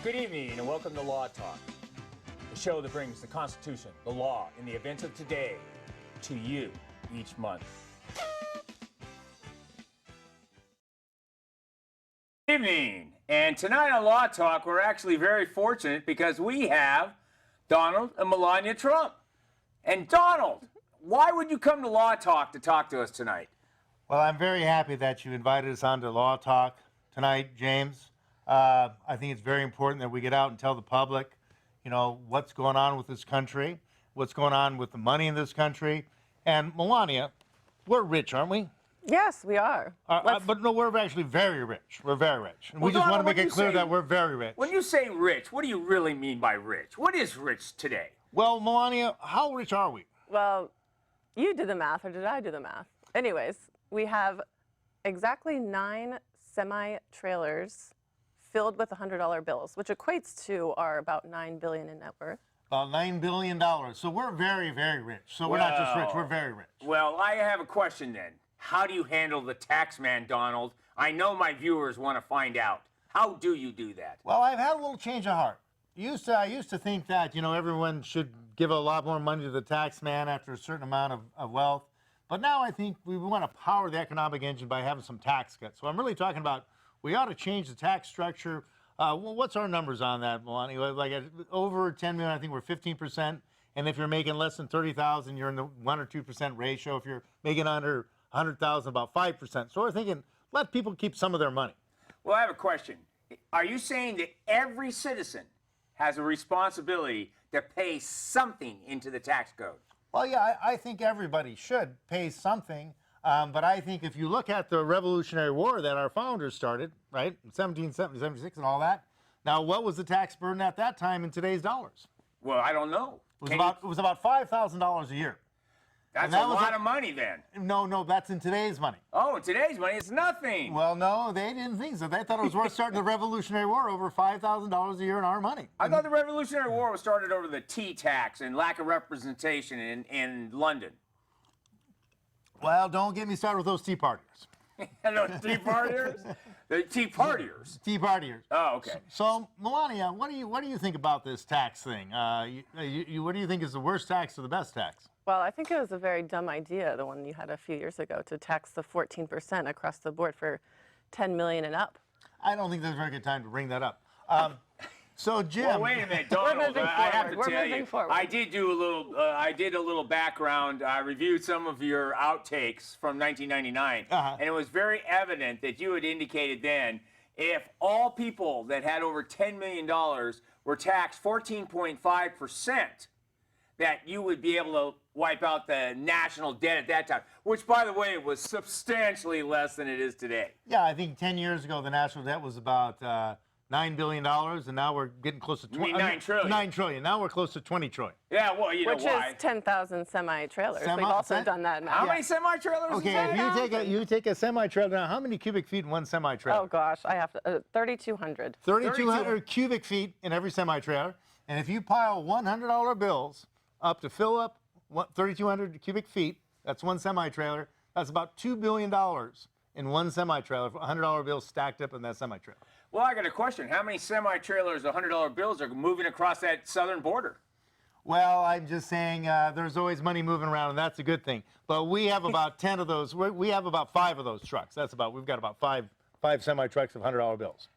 Good evening and welcome to Law Talk, the show that brings the Constitution, the law, and the events of today to you each month. Good evening, and tonight on Law Talk we're actually very fortunate because we have Donald and Melania Trump. And Donald, why would you come to Law Talk to talk to us tonight? Well, I'm very happy that you invited us on to Law Talk tonight, James. I think it's very important that we get out and tell the public, you know, what's going on with this country, what's going on with the money in this country. And Melania, we're rich, aren't we? Yes, we are. But no, we're actually very rich. We're very rich. And we just want to make it clear that we're very rich. When you say rich, what do you really mean by rich? What is rich today? Well, Melania, how rich are we? Well, you did the math, or did I do the math? Anyways, we have exactly 9 semi-trailers filled with $100 bills, which equates to our about $9 billion in net worth. About $9 billion. So we're very, very rich. So we're not just rich, we're very rich. Well, I have a question then. How do you handle the tax man, Donald? I know my viewers want to find out. How do you do that? Well, I've had a little change of heart. I used to think that, you know, everyone should give a lot more money to the tax man after a certain amount of wealth. But now I think we want to power the economic engine by having some tax cuts. So I'm really talking about we ought to change the tax structure. Well, what's our numbers on that, Melania? Like over 10 million, I think we're 15%. And if you're making less than 30,000, you're in the 1 or 2% ratio. If you're making under 100,000, about 5%. So we're thinking, let people keep some of their money. Well, I have a question. Are you saying that every citizen has a responsibility to pay something into the tax code? Well, yeah, I think everybody should pay something. But I think if you look at the Revolutionary War that our founders started, right, in 1776 and all that, now what was the tax burden at that time in today's dollars? Well, I don't know. It was about $5,000 a year. That's a lot of money then. No, that's in today's money. Oh, in today's money, it's nothing. Well, no, they didn't think so. They thought it was worth starting the Revolutionary War over $5,000 a year in our money. I thought the Revolutionary War was started over the tea tax and lack of representation in London. Well, don't get me started with those tea partiers. Those tea partiers? The tea partiers? Tea partiers. Oh, okay. So, Melania, what do you think about this tax thing? What do you think is the worst tax or the best tax? Well, I think it was a very dumb idea, the one you had a few years ago, to tax the 14% across the board for 10 million and up. I don't think there's a very good time to bring that up. So, Jim. Well, wait a minute, Donald. I have to tell you, forward. I did do a little. I did a little background. I reviewed some of your outtakes from 1999, and it was very evident that you had indicated then, if all people that had over $10 million were taxed 14.5%, that you would be able to wipe out the national debt at that time, which, by the way, was substantially less than it is today. Yeah, I think 10 years ago the national debt was about $9 billion, and now we're getting close to 20. 9 trillion. 9 trillion. Now we're close to 20 trillion. Yeah, well, you know why. why. Which is 10,000 semi-trailers. We've also done that math. How many semi-trailers? Okay, if you take a semi-trailer, now how many cubic feet in one semi-trailer? Oh gosh, I have to 3,200. 3,200 cubic feet in every semi-trailer, and if you pile $100 bills up to fill up 3,200 cubic feet, that's one semi-trailer. That's about $2 billion in one semi-trailer, $100 bills stacked up in that semi-trailer. Well, I got a question. How many semi-trailers, $100 bills, are moving across that southern border? Well, I'm just saying there's always money moving around, and that's a good thing. But we have about 10 of those. We have about 5 of those trucks. We've got about five semi-trucks of $100 bills.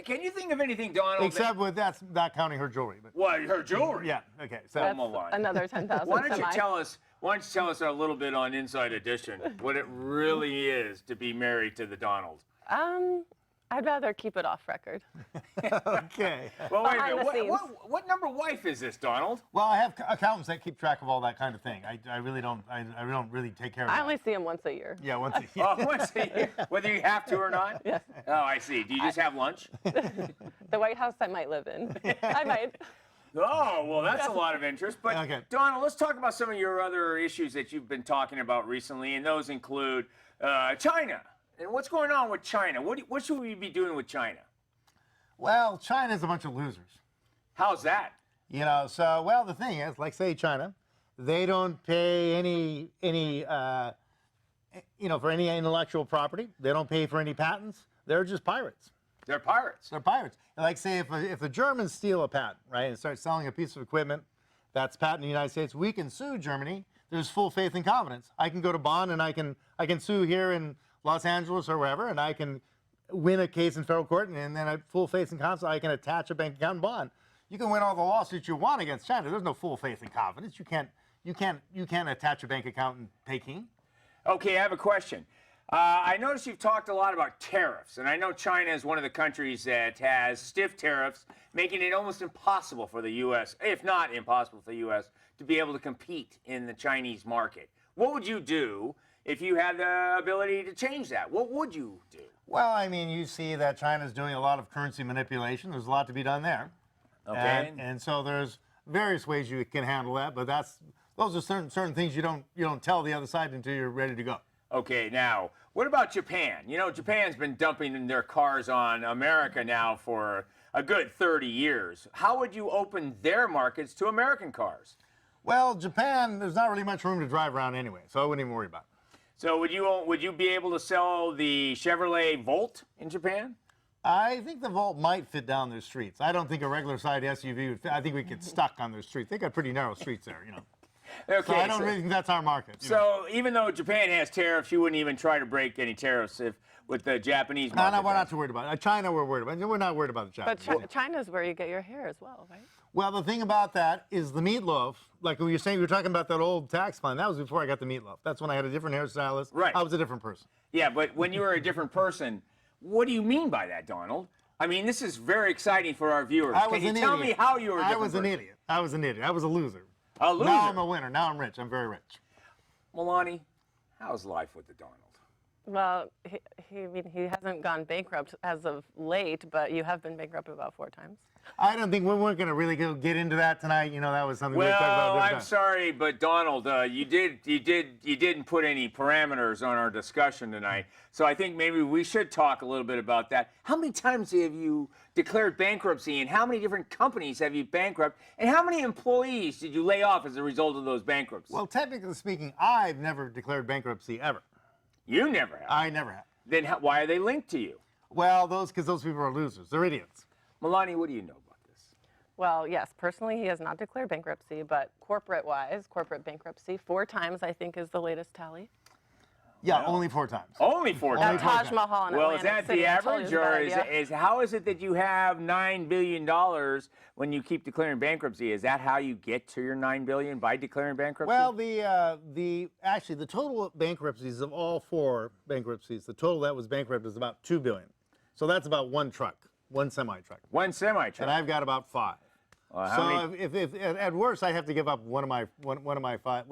Can you think of anything, Donald? Except with that's not counting her jewelry. But well, her jewelry. Yeah. Okay. So that's another 10,000. Why don't you tell us a little bit on Inside Edition what it really is to be married to the Donald? I'd rather keep it off record. Okay. Well, wait a minute. What number wife is this, Donald? Well, I have accountants that keep track of all that kind of thing. I really don't. I don't really take care of that. I only see him once a year. Yeah, once a year. Oh, once a year, whether you have to or not? Yes. Oh, I see. Do you just have lunch? The White House I might live in. I might. Oh, well, that's a lot of interest. But, okay. Donald, let's talk about some of your other issues that you've been talking about recently, and those include China. And what's going on with China? What should we be doing with China? Well, China's a bunch of losers. How's that? You know, so, well, the thing is, like, say, China, they don't pay any you know, for any intellectual property. They don't pay for any patents. They're just pirates. They're pirates. They're pirates. Like, say, if the Germans steal a patent, right, and start selling a piece of equipment that's patent in the United States, we can sue Germany. There's full faith and confidence. I can go to bond, and I can sue here in Los Angeles or wherever, and I can win a case in federal court, and then I have full faith and confidence. I can attach a bank account and bond. You can win all the lawsuits you want against China. There's no full faith and confidence. You can't attach a bank account in Peking. Okay, I have a question. I noticed you've talked a lot about tariffs, and I know China is one of the countries that has stiff tariffs, making it almost impossible for the U.S., if not impossible for the U.S., to be able to compete in the Chinese market. What would you do if you had the ability to change that? What would you do? Well, I mean, you see that China's doing a lot of currency manipulation. There's a lot to be done there. Okay. And so there's various ways you can handle that, but those are certain things you don't tell the other side until you're ready to go. Okay, now, what about Japan? You know, Japan's been dumping their cars on America now for a good 30 years. How would you open their markets to American cars? Well, Japan, there's not really much room to drive around anyway, so I wouldn't even worry about it. So would you be able to sell the Chevrolet Volt in Japan? I think the Volt might fit down their streets. I don't think a regular side SUV would fit. I think we get stuck on their streets. They got pretty narrow streets there, you know. Okay, so I don't really think that's our market. So even though Japan has tariffs, you wouldn't even try to break any tariffs with the Japanese market? No, we're not too worried about it. China, we're worried about. We're not worried about the Japanese. But China's where you get your hair as well, right? Well, the thing about that is the meatloaf, like when you're saying, we were talking about that old tax plan, that was before I got the meatloaf. That's when I had a different hairstylist. Right. I was a different person. Yeah, but when you were a different person, what do you mean by that, Donald? I mean, this is very exciting for our viewers. Can you tell me how you were a different person? I was an idiot. I was a loser. A loser? Now I'm a winner. Now I'm rich. I'm very rich. Milani, how's life with the Donald? Well, he hasn't gone bankrupt as of late, but you have been bankrupt about 4 times. I don't think we weren't going to really get into that tonight. You know, that was something we talked about. Well, I'm sorry, but Donald, you didn't put any parameters on our discussion tonight. So I think maybe we should talk a little bit about that. How many times have you declared bankruptcy, and how many different companies have you bankrupt, and how many employees did you lay off as a result of those bankruptcies? Well, technically speaking, I've never declared bankruptcy ever. You never have. I never have. Then why are they linked to you? Well, because those people are losers. They're idiots. Milani, what do you know about this? Well, yes, personally, he has not declared bankruptcy, but corporate-wise, corporate bankruptcy, 4 times, I think, is the latest tally. Yeah, well, only 4 times. Only 4 times. Taj Mahal in Well, Atlantic is that City, the I told you average, or this bad, how is it that you have $9 billion when you keep declaring bankruptcy? Is that how you get to your $9 billion, by declaring bankruptcy? Well, actually the total bankruptcies of all 4 bankruptcies, the total that was bankrupt is about $2 billion. So that's about 1 truck, 1 semi-truck. 1 semi-truck. And I've got about 5. So if at worst, I have to give up one of my 5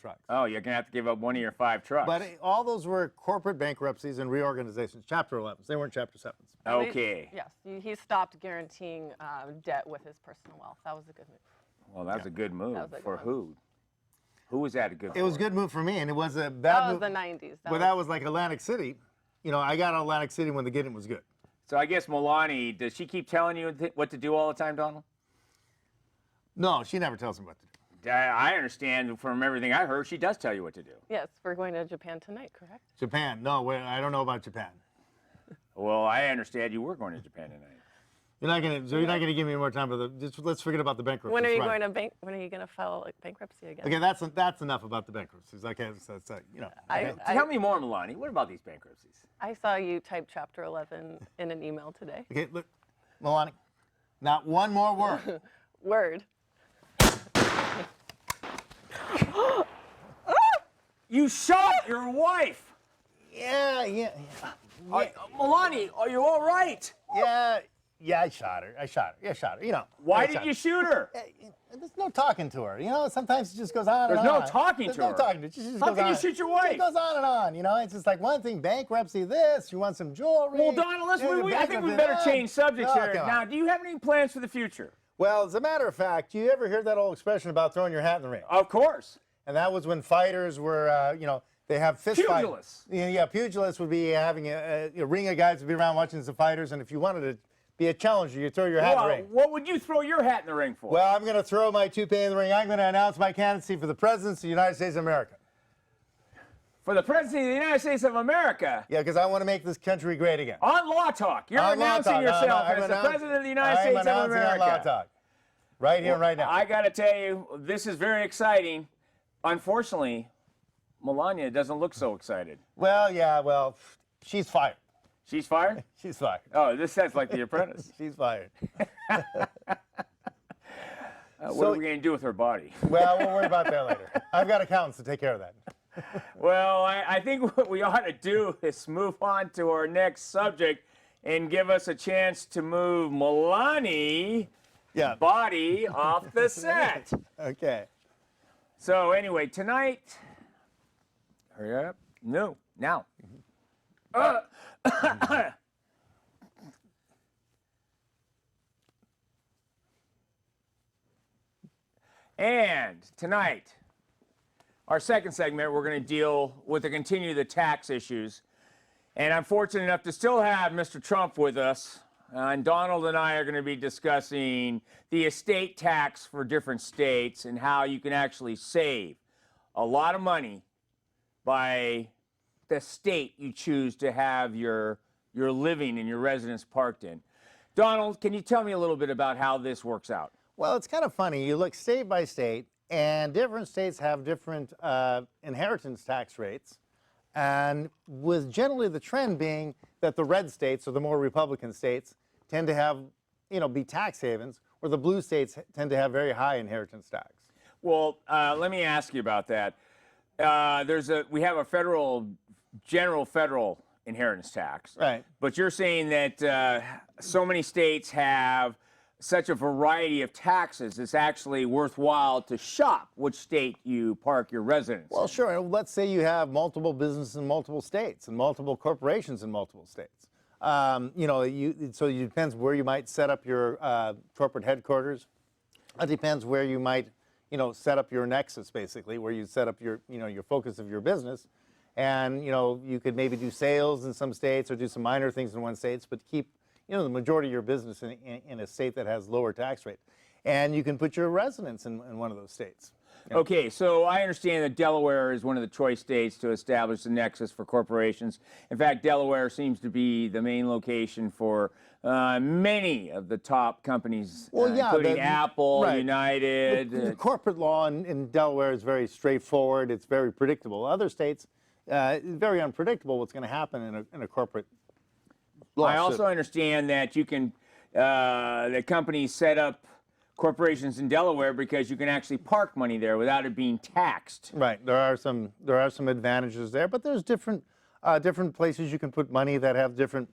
trucks. Oh, you're gonna have to give up one of your 5 trucks. But all those were corporate bankruptcies and reorganizations, Chapter 11s. They weren't Chapter 7s. Okay. Yes, he stopped guaranteeing debt with his personal wealth. That was a good move. Well, that was a good move. That was a For good who? Who was that a good? It was a good move for me, and it was a bad That move. was the 90s. That was like Atlantic City. You know, I got Atlantic City when the getting was good. So I guess Milani, does she keep telling you what to do all the time, Donald? No, she never tells me what to do. I understand from everything I heard, she does tell you what to do. Yes, we're going to Japan tonight, correct? Japan? No, I don't know about Japan. Well, I understand you were going to Japan tonight. You're not gonna give me more time for let's forget about the bankruptcy. When are you going to When are you going to file bankruptcy again? Okay, that's enough about the bankruptcies. Okay, that's you know. Okay. Tell me more, Milani. What about these bankruptcies? I saw you type Chapter 11 in an email today. Okay, look, Milani, not one more word. Word. You shot your wife. Yeah. Milani, are you all right? Yeah, I shot her. You know. Why did you shoot her? There's no talking to her. You know, sometimes it just goes on and on. There's no talking to her. There's no talking to her. She just How goes can you on. shoot your wife? It goes on and on. You know, it's just like one thing, bankruptcy this, you want some jewelry. Well, Donald, I think we better change subjects here. Now, do you have any plans for the future? Well, as a matter of fact, you ever hear that old expression about throwing your hat in the ring? Of course. And that was when fighters were, you know, they have fist fights. Pugilists. Yeah, pugilists would be having a ring of guys would be around watching some fighters, and if you wanted to be a challenger. You throw your hat in the ring. What would you throw your hat in the ring for? Well, I'm going to throw my toupee in the ring. I'm going to announce my candidacy for the presidency of the United States of America. For the presidency of the United States of America? Yeah, because I want to make this country great again. On Law Talk. You're announcing yourself as the president of the United States of America. I'm announcing on Law Talk. Right here, right now. I got to tell you, this is very exciting. Unfortunately, Melania doesn't look so excited. Well, yeah, well, she's fired. She's fired? She's fired. Oh, this sounds like The Apprentice. She's fired. What are we going to do with her body? Well, we'll worry about that later. I've got accountants to take care of that. Well, I think what we ought to do is move on to our next subject and give us a chance to move Melania's body off the set. Okay. So anyway, tonight, hurry up. No, now. And tonight, our second segment, we're going to deal with continue the tax issues. And I'm fortunate enough to still have Mr. Trump with us. And Donald and I are going to be discussing the estate tax for different states and how you can actually save a lot of money by the state you choose to have your living and your residence parked in. Donald, can you tell me a little bit about how this works out? Well, it's kind of funny. You look state by state, and different states have different inheritance tax rates. And with generally the trend being that the red states, or the more Republican states, tend to have, be tax havens, where the blue states tend to have very high inheritance tax. Well, let me ask you about that. We have a general federal inheritance tax. Right. But you're saying that so many states have such a variety of taxes, it's actually worthwhile to shop which state you park your residence. Well, sure. Let's say you have multiple businesses in multiple states and multiple corporations in multiple states. So it depends where you might set up your corporate headquarters. It depends where you might, set up your nexus, basically, where you set up your, your focus of your business. And, you could maybe do sales in some states or do some minor things in one state, but keep, the majority of your business in a state that has lower tax rate. And you can put your residence in one of those states. Okay, so I understand that Delaware is one of the choice states to establish the nexus for corporations. In fact, Delaware seems to be the main location for many of the top companies, including Apple, right. United. The corporate law in Delaware is very straightforward. It's very predictable. Other states, it's very unpredictable what's going to happen in a corporate law. I also understand that you can, that companies set up corporations in Delaware because you can actually park money there without it being taxed. Right. There are some advantages there, but there's different places you can put money that have different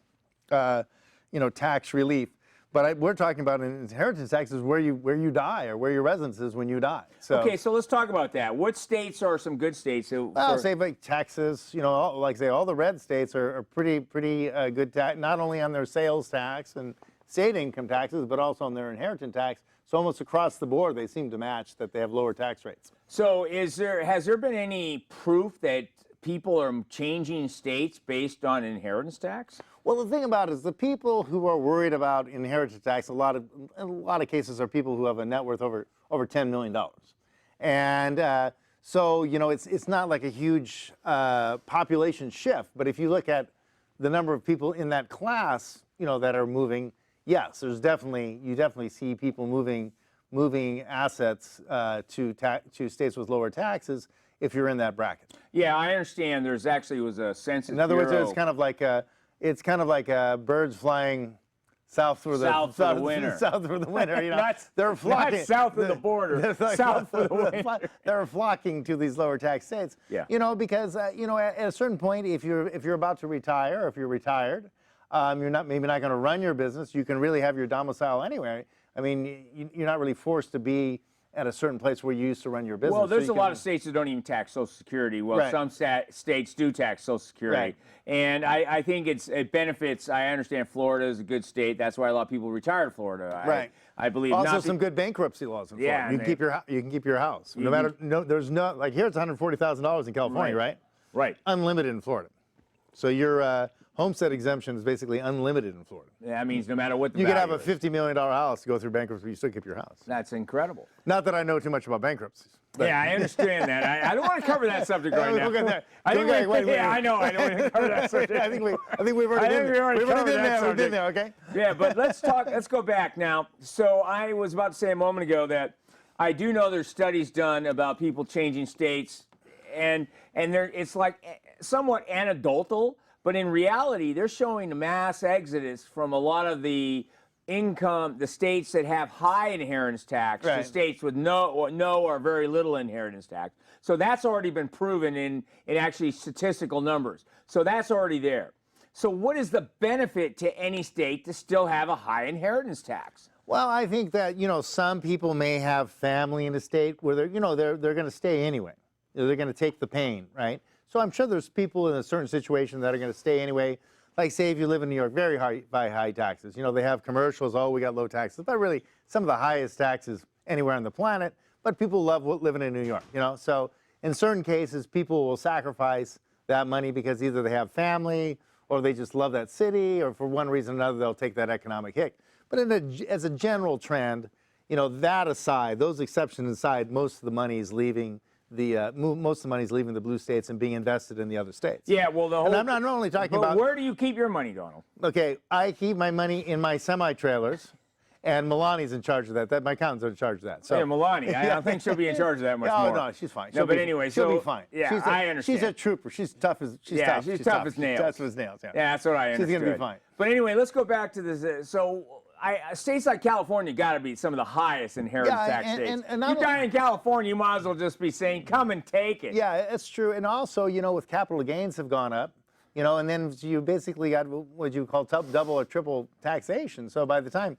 tax relief. But we're talking about an inheritance tax is where you die or where your residence is when you die. So, okay, so let's talk about that. What states are some good states? Say like Texas. All the red states are pretty good tax, not only on their sales tax and state income taxes, but also on their inheritance tax. So almost across the board, they seem to match that they have lower tax rates. So has there been any proof that people are changing states based on inheritance tax? Well, the thing about it is the people who are worried about inheritance tax, in a lot of cases are people who have a net worth over $10 million. And so, it's not like a huge population shift. But if you look at the number of people in that class, that are moving, yes, you definitely see people moving assets to states with lower taxes if you're in that bracket. Yeah, I understand. There's actually was a census. In other words, it's kind of like birds flying south for the winter. South for the winter, they're flocking. Not south of the border. South for the winter. They're flocking to these lower tax states. Yeah. Because at a certain point, if you're about to retire, or if you're retired, you're maybe not going to run your business. You can really have your domicile anywhere. I mean, you're not really forced to be at a certain place where you used to run your business. Well, there's a lot of states that don't even tax Social Security. Well, right. Some states do tax Social Security. Right. And I think it benefits. I understand Florida is a good state. That's why a lot of people retire to Florida. Right. I believe also some good bankruptcy laws in Florida. Yeah, you can keep your house. No matter, there's no, like here it's $140,000 in California, right? Right. Unlimited in Florida. So your homestead exemption is basically unlimited in Florida. That means no matter what the You could have value a is. $50 million house go through bankruptcy, you still keep your house. That's incredible. Not that I know too much about bankruptcies. but- Yeah, I understand that. I don't want to cover that subject right now. We'll get there. I think Okay, wait. yeah, I know. I don't want to cover that subject. I think we've already been there. We've already been there. We've been there. Okay. Yeah, but let's go back now. So I was about to say a moment ago that I do know there's studies done about people changing states, and it's like somewhat anecdotal, but in reality, they're showing a mass exodus from a lot of the states that have high inheritance tax to states with no or very little inheritance tax. So that's already been proven in actually statistical numbers. So that's already there. So what is the benefit to any state to still have a high inheritance tax? Well, I think that, some people may have family in the state where they're going to stay anyway. They're going to take the pain, right? So I'm sure there's people in a certain situation that are going to stay anyway. Like, say, if you live in New York, very high taxes. They have commercials, we got low taxes. But really, some of the highest taxes anywhere on the planet. But people love living in New York, So in certain cases, people will sacrifice that money because either they have family or they just love that city, or for one reason or another, they'll take that economic hit. But as a general trend, that aside, those exceptions aside, most of the money is leaving the blue states and being invested in the other states. Yeah, well, and I'm not only talking about. Where do you keep your money, Donald? Okay, I keep my money in my semi-trailers, and Melania's in charge of that. My accountant's in charge of that. So yeah, Melania, I don't think she'll be in charge of that much more. No, she's fine. No, but anyway, she'll be fine. Yeah, I understand. She's a trooper. She's tough as she's tough as nails. She's tough as nails. Yeah, that's what I understood. She's gonna be fine. But anyway, let's go back to this. States like California got to be some of the highest inheritance tax states. And you die in California, you might as well just be saying, "Come and take it." Yeah, it's true. And also, with capital gains have gone up, and then you basically got what you call double or triple taxation. So by the time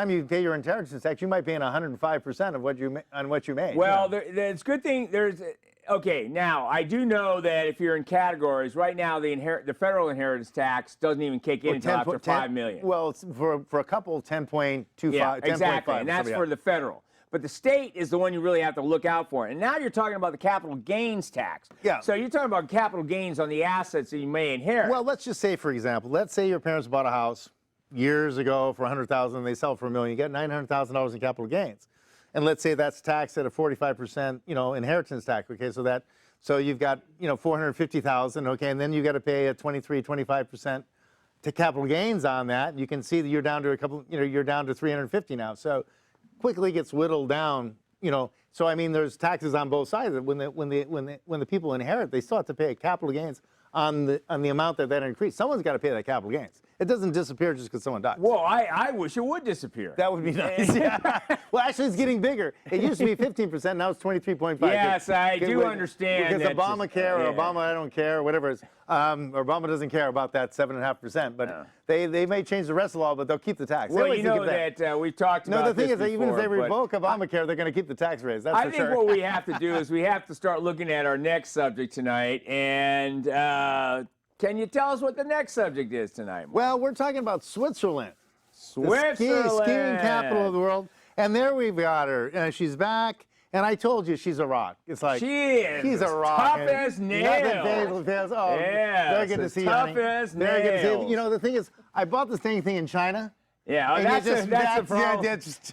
you pay your inheritance tax, you might be in 105% of what you made. Well, it's good thing there's. Okay, now I do know that if you're in categories right now, the federal inheritance tax doesn't even kick in until after $5 million. Well, it's for a couple, 10.25. Yeah, exactly, 10.5, and that's for the federal. But the state is the one you really have to look out for. And now you're talking about the capital gains tax. Yeah. So you're talking about capital gains on the assets that you may inherit. Well, let's just say, for example, let's say your parents bought a house years ago for $100,000, they sell for $1 million, you get $900,000 in capital gains. And let's say that's taxed at a 45%, inheritance tax. Okay, so you've got, $450,000. Okay, and then you got to pay a 25% to capital gains on that. You can see that you're down to you're down to 350 now. So quickly gets whittled down. So I mean, there's taxes on both sides. When the people inherit, they still have to pay capital gains on the amount that increased. Someone's got to pay that capital gains. It doesn't disappear just because someone dies. Well, I wish it would disappear. That would be nice. Yeah. Well, actually, it's getting bigger. It used to be 15%. Now it's 23.5%. Yes, I do understand. Because Obamacare or Obama, I don't care, whatever it is. Obama doesn't care about that 7.5%. But they may change the rest of the law, but they'll keep the tax. Well, you know that we've talked about this. No, the thing is that even if they revoke Obamacare, they're going to keep the tax raise. That's for sure. I think what we have to do is we have to start looking at our next subject tonight. And can you tell us what the next subject is tonight? Well, we're talking about Switzerland. Switzerland. The skiing capital of the world. And there we've got her. She's back. And I told you she's a rock. It's like she's a rock. Tough as nails. Oh, yeah, very good to see you. Tough as nails. Very good to see you. The thing is, I bought this thing in China. Yeah, that's the problem.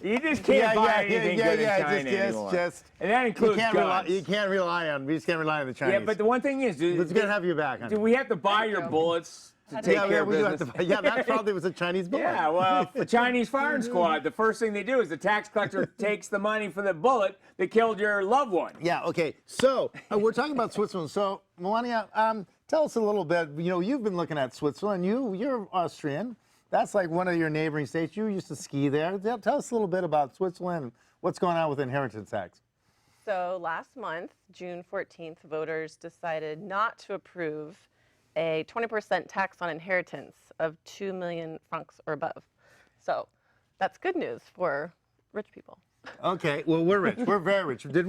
You just can't buy anything good in China anymore. And that includes guns. You can't rely on the Chinese. Yeah, but the one thing is, it's good to have you back. Do we have to buy your bullets to take care of business? That probably was a Chinese bullet. Yeah, well, the Chinese firing squad, the first thing they do is the tax collector takes the money for the bullet that killed your loved one. Yeah, okay. So we're talking about Switzerland. So, Melania, tell us a little bit. You've been looking at Switzerland. You're Austrian. That's like one of your neighboring states. You used to ski there. Tell us a little bit about Switzerland and what's going on with inheritance tax. So last month, June 14th, voters decided not to approve a 20% tax on inheritance of 2 million francs or above. So that's good news for rich people. Okay, well, we're rich. We're very rich. Did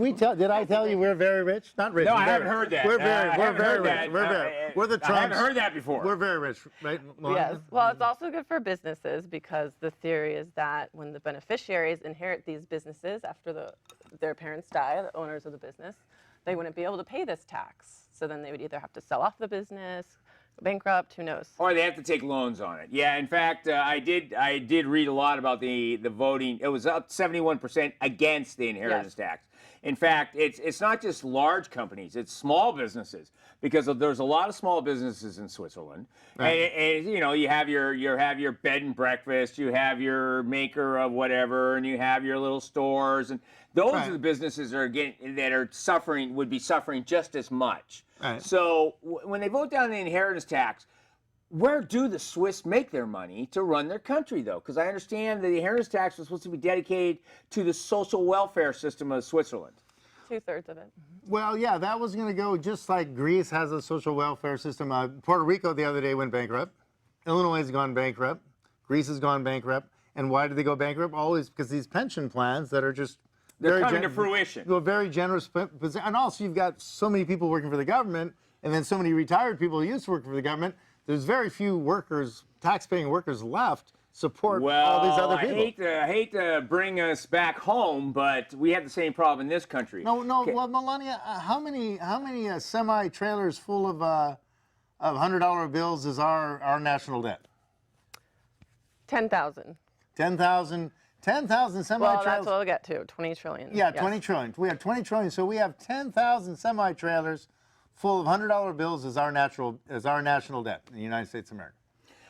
I tell you we're very rich? Not rich. No, I haven't heard that. We're very rich. We're the Trumps. I haven't heard that before. We're very rich, right? Yes. Well, it's also good for businesses because the theory is that when the beneficiaries inherit these businesses after their parents die, the owners of the business, they wouldn't be able to pay this tax. So then they would either have to sell off the business, bankrupt, who knows? Or they have to take loans on it. Yeah, in fact, I did read a lot about the voting. It was up 71% against the inheritance tax. In fact, it's not just large companies; it's small businesses, because there's a lot of small businesses in Switzerland. Right. And you know, you have your bed and breakfast, you have your maker of whatever, and you have your little stores, and those are the businesses that would be suffering just as much. Right. So when they vote down the inheritance tax, where do the Swiss make their money to run their country, though? Because I understand that the inheritance tax was supposed to be dedicated to the social welfare system of Switzerland. 2/3 of it. Well, yeah, that was going to go just like Greece has a social welfare system. Puerto Rico the other day went bankrupt. Illinois has gone bankrupt. Greece has gone bankrupt. And why did they go bankrupt? Always because these pension plans that are just they're coming to fruition. Very generous, and also you've got so many people working for the government, and then so many retired people who used to work for the government. There's very few workers, tax-paying workers left support all these other people. I hate to bring us back home, but we have the same problem in this country. No. Well, Melania, how many semi-trailers full of $100 bills is our national debt? 10,000. 10,000 semi-trailers. Well, that's what we'll get to. 20 trillion. Yeah, yes. 20 trillion. We have 20 trillion, so we have 10,000 semi-trailers full of $100 bills as our national debt in the United States of America.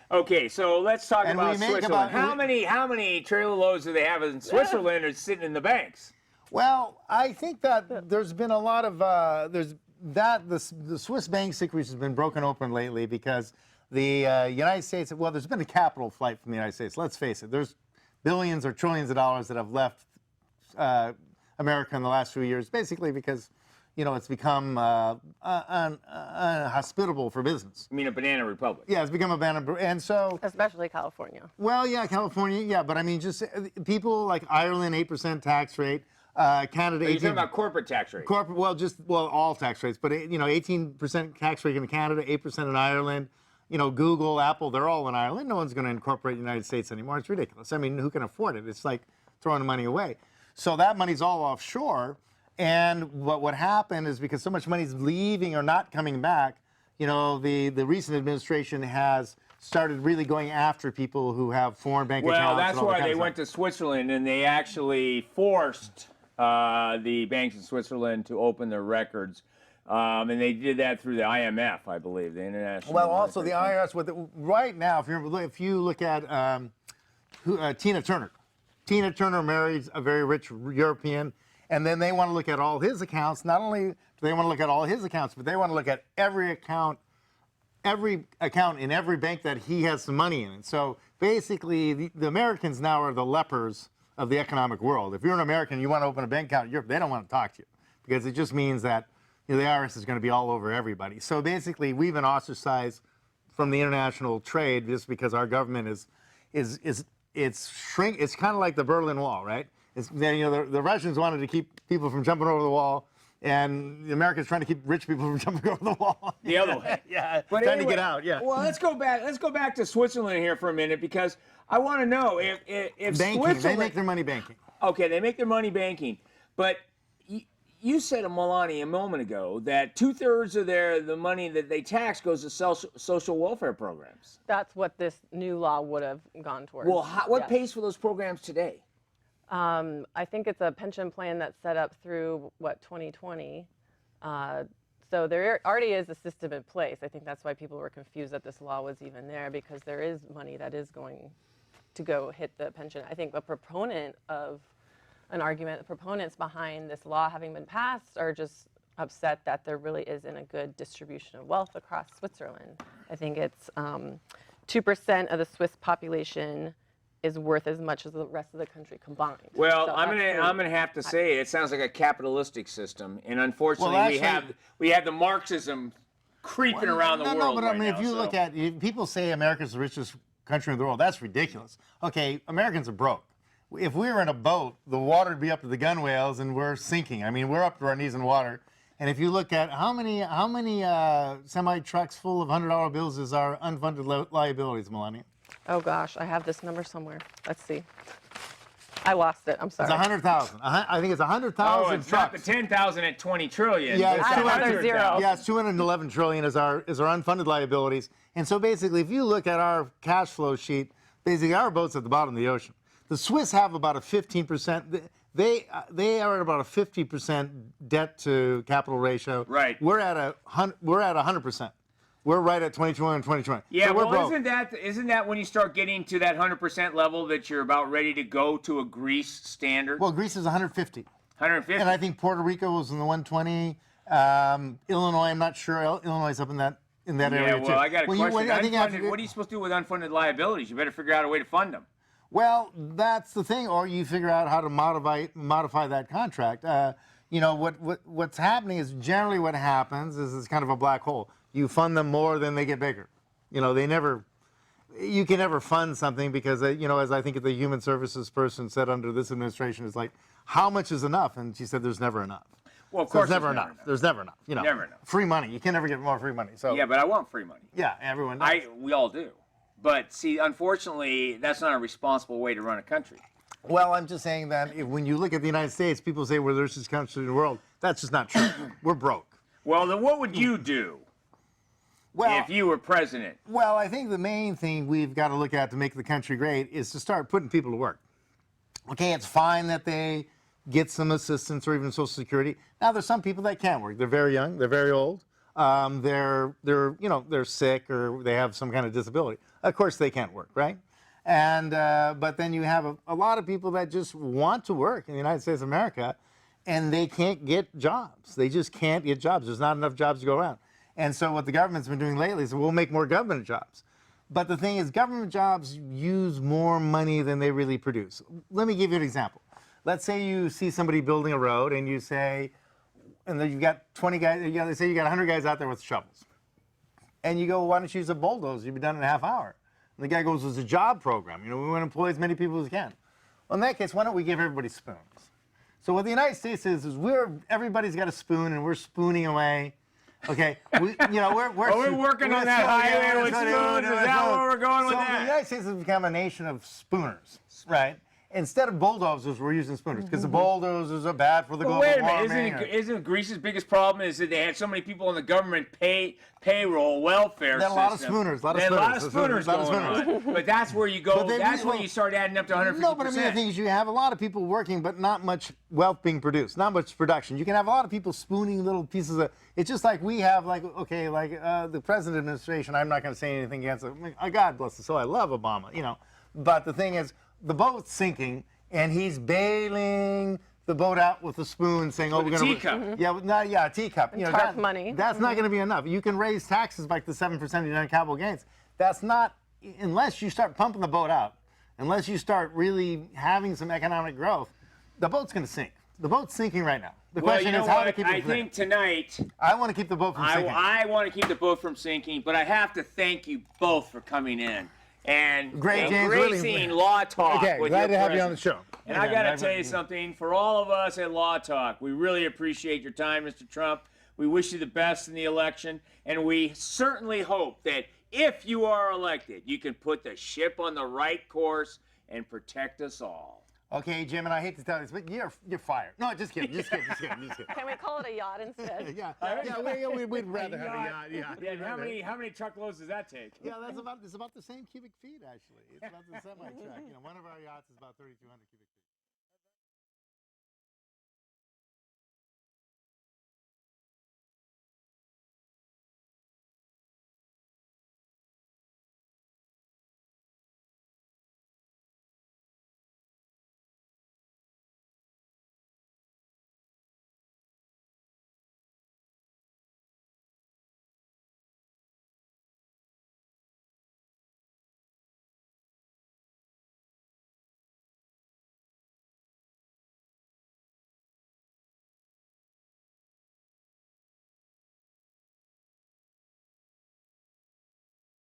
Okay, so let's talk about Switzerland. How many trailer loads do they have in Switzerland are sitting in the banks? Well, I think that there's been a lot of the Swiss bank secrecy has been broken open lately because the United States. Well, there's been a capital flight from the United States. Let's face it. There's billions or trillions of dollars that have left America in the last few years, basically because, you know, it's become unhospitable for business. You mean a banana republic? Yeah, it's become a banana, and so... Especially California. Well, yeah, California, yeah, but I mean, just people like Ireland, 8% tax rate, Canada... Are you talking about corporate tax rate? All tax rates, but, you know, 18% tax rate in Canada, 8% in Ireland. You know, Google, Apple, they're all in Ireland. No one's going to incorporate the United States anymore. It's ridiculous. I mean, who can afford it? It's like throwing the money away. So that money's all offshore. And what happened is because so much money's leaving or not coming back, you know, the recent administration has started really going after people who have foreign bank accounts. Well, that's why they went to Switzerland, and they actually forced the banks in Switzerland to open their records. And they did that through the IMF, I believe, the International. Well, also the IRS. Right now, if you look at Tina Turner. Tina Turner marries a very rich European. And then they want to look at all his accounts. Not only do they want to look at all his accounts, but they want to look at every account in every bank that he has some money in. And so basically, the Americans now are the lepers of the economic world. If you're an American and you want to open a bank account in Europe, they don't want to talk to you because it just means that, you know, the IRS is going to be all over everybody. So basically, we've been ostracized from the international trade just because our government it's kind of like the Berlin Wall, right? You know, the Russians wanted to keep people from jumping over the wall, and the Americans trying to keep rich people from jumping over the wall. The other way. Yeah, but trying to get out, yeah. Well, let's go back to Switzerland here for a minute, because I want to know if banking, Switzerland... They make their money banking. Okay, they make their money banking. But you said, Melania, a moment ago, that 2/3 of the money that they tax goes to social welfare programs. That's what this new law would have gone towards. Well, what pays for those programs today? I think it's a pension plan that's set up through, 2020. So there already is a system in place. I think that's why people were confused that this law was even there, because there is money that is going to go hit the pension. I think a proponent of an argument, the proponents behind this law having been passed are just upset that there really isn't a good distribution of wealth across Switzerland. I think it's 2% of the Swiss population is worth as much as the rest of the country combined. Well, so I'm gonna have to say it sounds like a capitalistic system, and unfortunately we have the Marxism creeping around the world. No, but right I mean, now, if you look at people say America's the richest country in the world, that's ridiculous. Okay, Americans are broke. If we were in a boat, the water would be up to the gunwales, and we're sinking. I mean, we're up to our knees in water. And if you look at how many semi trucks full of $100 bills is our unfunded liabilities, Melania? Oh gosh, I have this number somewhere. Let's see. I lost it. I'm It's sorry. 100,000. I think it's 100,000 Oh, it's not the trucks. 10,000 at 20 trillion. Yeah, it's it's I have another 100,000. zero. Yeah, it's 211 trillion is our unfunded liabilities. And so basically, if you look at our cash flow sheet, basically our boat's at the bottom of the ocean. The Swiss have about a 15%. They are at about a 50% debt to capital ratio. Right. We're at 100%. We're right at 2020 and 2020. Yeah, so we're well, broke. isn't that when you start getting to that 100% level that you're about ready to go to a Greece standard? Well, Greece is 150. 150. And I think Puerto Rico was in the 120. Illinois, I'm not sure. Illinois is up in that area yeah, too. well, I got a question. I think you have to What are you supposed to do with unfunded liabilities? You better figure out a way to fund them. Well, that's the thing, or you figure out how to modify that contract. What's happening is generally what happens is it's kind of a black hole. You fund them more, then they get bigger. You can never fund something because, as I think the human services person said under this administration, is like, how much is enough? And she said, there's never enough. Well, of course, there's never enough. There's never enough. Never enough. Free money. You can never get more free money. So Yeah, but I want free money. yeah, everyone does. We all do. But see, unfortunately, that's not a responsible way to run a country. Well, I'm just saying that when you look at the United States, people say we're the richest country in the world. That's just not true. We're broke. Well, then what would you do if you were president? Well, I think the main thing we've got to look at to make the country great is to start putting people to work. Okay, it's fine that they get some assistance or even Social Security. Now, there's some people that can't work. They're very young. They're very old. They're sick or they have some kind of disability. Of course, they can't work, right? And but then you have a lot of people that just want to work in the United States of America, and they can't get jobs. They just can't get jobs. There's not enough jobs to go around. And so what the government's been doing lately is we'll make more government jobs. But the thing is, government jobs use more money than they really produce. Let me give you an example. Let's say you see somebody building a road, and you say, and then you've got 20 guys, they say you got 100 guys out there with shovels. And you go, why don't you use a bulldozer? You'd be done in a half hour. And the guy goes, it's a job program. We want to employ as many people as we can. Well, in that case, why don't we give everybody spoons? So what the United States is everybody's got a spoon, and we're spooning away. Okay, we're working on that highway with spoons. Is that where we're going with so that? the United States has become a nation of spooners, right? Instead of bulldozers, we're using spooners because the bulldozers are bad for the global Wait a warming. minute, isn't Greece's biggest problem is that they had so many people on the government payroll welfare system? A lot of spooners, a lot of spooners going on. But that's where you go. That's where you start adding up to 150%. No, but I mean the thing is, you have a lot of people working, but not much wealth being produced, not much production. You can have a lot of people spooning little pieces of. It's just like we have, the present administration. I'm not going to say anything against it. God bless the soul. I love Obama, But the thing is, the boat's sinking, and he's bailing the boat out with a spoon, saying, "Oh, we're going to teacup." a teacup." TARP money. That's not going to be enough. You can raise taxes like the 7% of your capital gains. That's not unless you start pumping the boat out, unless you start really having some economic growth. The boat's going to sink. The boat's sinking right now. The question is how to keep it I think tonight, I want to keep the boat from sinking. I want to keep the boat from sinking, but I have to thank you both for coming in and James, gracing Law Talk with glad your to have you on the presence. show. And I got to tell you something, for all of us at Law Talk, we really appreciate your time, Mr. Trump. We wish you the best in the election, and we certainly hope that if you are elected, you can put the ship on the right course and protect us all. Okay, Jim, and I hate to tell you this, but you're fired. No, just kidding. Can we call it a yacht instead? We'd rather have a yacht. Yeah, how many truckloads does that take? Yeah, it's about the same cubic feet, actually. It's about the semi-truck. One of our yachts is about 3,200 cubic feet.